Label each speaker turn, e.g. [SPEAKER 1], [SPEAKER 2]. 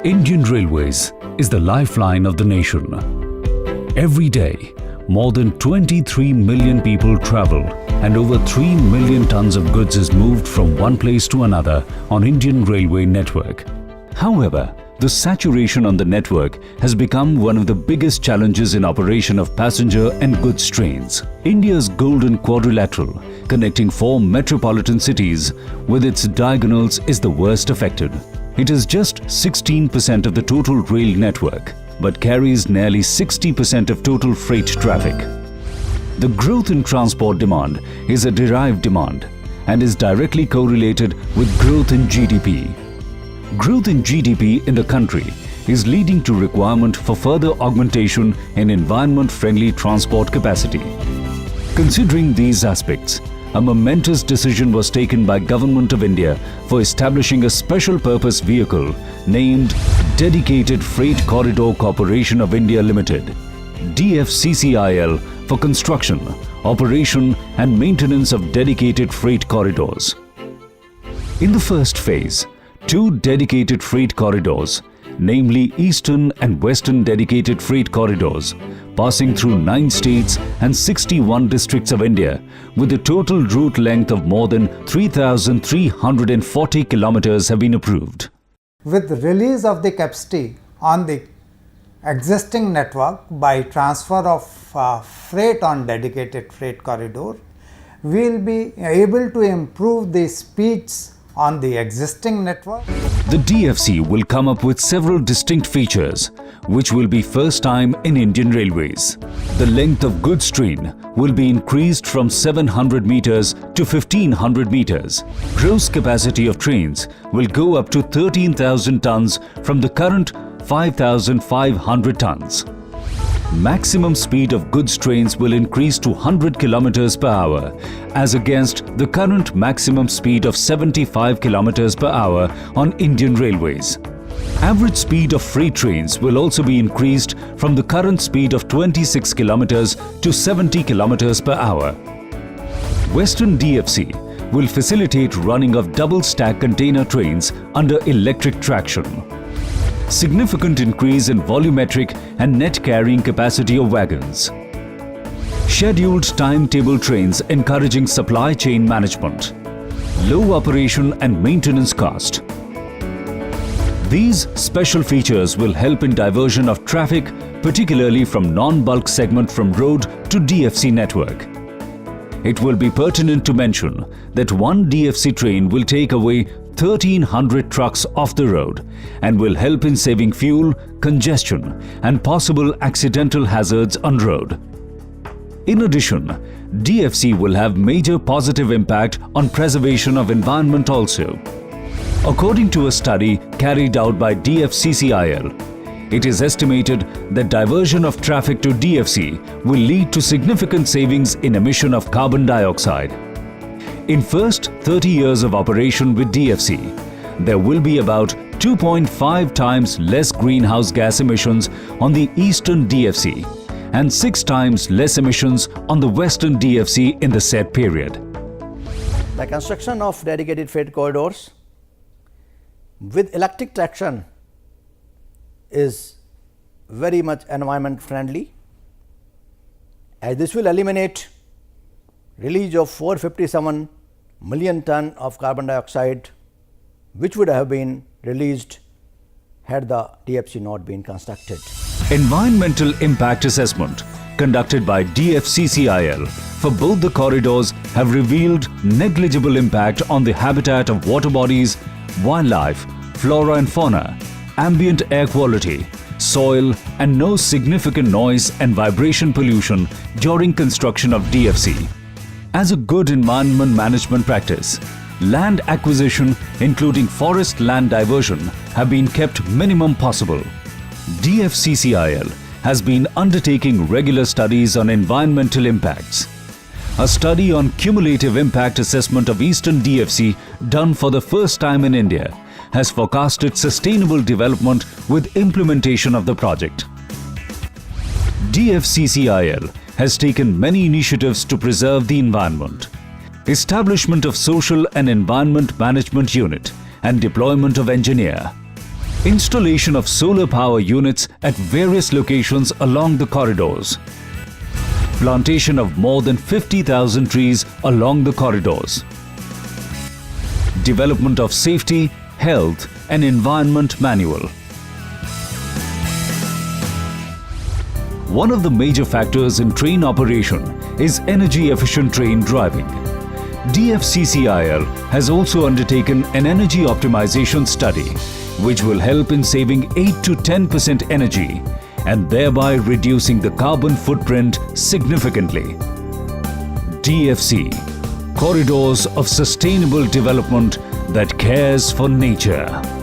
[SPEAKER 1] Indian Railways is the lifeline of the nation. Every day, more than 23 million people travel and over 3 million tons of goods is moved from one place to another on Indian Railway network. However, the saturation on the network has become one of the biggest challenges in operation of passenger and goods trains. India's Golden Quadrilateral, connecting 4 metropolitan cities with its diagonals, is the worst affected. It is just 16% of the total rail network, but carries nearly 60% of total freight traffic. The growth in transport demand is a derived demand and is directly correlated with growth in GDP. Growth in GDP in the country is leading to requirement for further augmentation in environment-friendly transport capacity. Considering these aspects, a momentous decision was taken by Government of India for establishing a special purpose vehicle named Dedicated Freight Corridor Corporation of India Limited, DFCCIL, for construction, operation and maintenance of dedicated freight corridors. In the first phase, 2 dedicated freight corridors, namely Eastern and Western dedicated freight corridors, passing through 9 states and 61 districts of India, with a total route length of more than 3,340 kilometers have been approved.
[SPEAKER 2] With release of the capacity on the existing network by transfer of freight on dedicated freight corridor, we will be able to improve the speeds on the existing network.
[SPEAKER 1] The DFC will come up with several distinct features, which will be first time in Indian Railways. The length of goods train will be increased from 700 meters to 1500 meters. Gross capacity of trains will go up to 13,000 tons from the current 5,500 tons. Maximum speed of goods trains will increase to 100 kilometers per hour as against the current maximum speed of 75 kilometers per hour on Indian Railways. Average speed of freight trains will also be increased from the current speed of 26 kilometers to 70 kilometers per hour. Western DFC will facilitate running of double-stack container trains under electric traction. Significant increase in volumetric and net carrying capacity of wagons. Scheduled timetable trains encouraging supply chain management. Low operation and maintenance cost. These special features will help in diversion of traffic, particularly from non-bulk segment from road to DFC network. It will be pertinent to mention that one DFC train will take away 1,300 trucks off the road and will help in saving fuel, congestion and possible accidental hazards on road. In addition, DFC will have major positive impact on preservation of environment also. According to a study carried out by DFCCIL, it is estimated that diversion of traffic to DFC will lead to significant savings in emission of carbon dioxide. In first 30 years of operation with DFC, there will be about 2.5 times less greenhouse gas emissions on the Eastern DFC and 6 times less emissions on the Western DFC in the said period.
[SPEAKER 3] The construction of dedicated freight corridors with electric traction is very much environment friendly, as this will eliminate release of 457 million ton of carbon dioxide, which would have been released had the DFC not been constructed.
[SPEAKER 1] Environmental impact assessment conducted by DFCCIL for both the corridors have revealed negligible impact on the habitat of water bodies, wildlife, flora and fauna, ambient air quality, soil and no significant noise and vibration pollution during construction of DFC. As a good environment management practice, land acquisition including forest land diversion have been kept minimum possible. DFCCIL has been undertaking regular studies on environmental impacts. A study on cumulative impact assessment of Eastern DFC done for the first time in India has forecasted sustainable development with implementation of the project. DFCCIL has taken many initiatives to preserve the environment. Establishment of Social and Environment Management Unit and deployment of engineer. Installation of solar power units at various locations along the corridors. Plantation of more than 50,000 trees along the corridors. Development of safety, health and environment manual. One of the major factors in train operation is energy efficient train driving. DFCCIL has also undertaken an energy optimization study which will help in saving 8 to 10% energy and thereby reducing the carbon footprint significantly. DFC, Corridors of Sustainable Development that cares for nature.